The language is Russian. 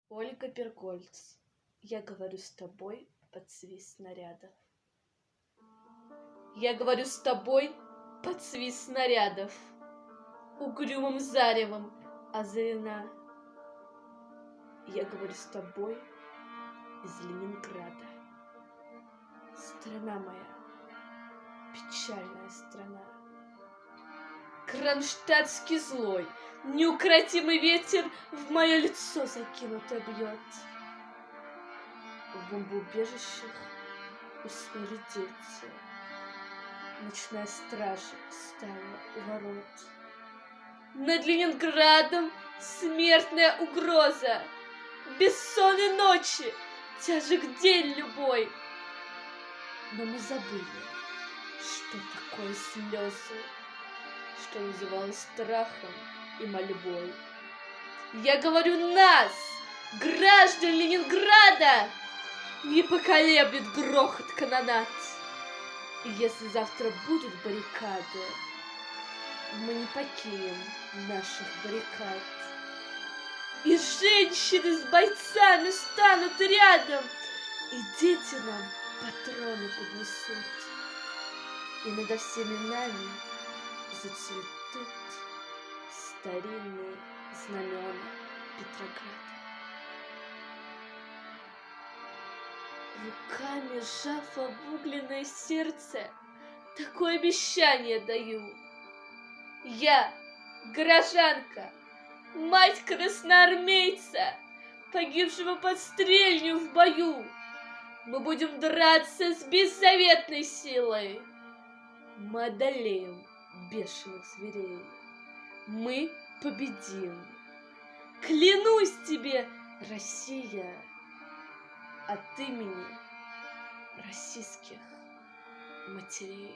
Ольга Бергольц. Я говорю с тобой под свист снарядов. Я говорю с тобой под свист снарядов. Угрюмым заревом озарена. Я говорю с тобой из Ленинграда. Страна моя, печальная страна. Кронштадтский злой, неукротимый ветер в мое лицо закинуто бьет. В бомбоубежищах уснули дети. Ночная стража встала у ворот. Над Ленинградом смертная угроза. Бессонной ночи, тяжек день любой. Но мы забыли, что такое слезы, что называлось страхом и мольбой. Я говорю нас, граждан Ленинграда, не поколеблет грохот канонад. И если завтра будут баррикады, мы не покинем наших баррикад. И женщины с бойцами станут рядом, и дети нам патроны поднесут. И над всеми нами зацветут старинные знамена Петрограда. Руками сжав обугленное сердце, такое обещание даю. Я, горожанка, мать красноармейца, погибшего под стрельню в бою, мы будем драться с беззаветной силой. Мы одолеем бешеных зверей. Мы победим. Клянусь тебе, Россия, от имени российских матерей.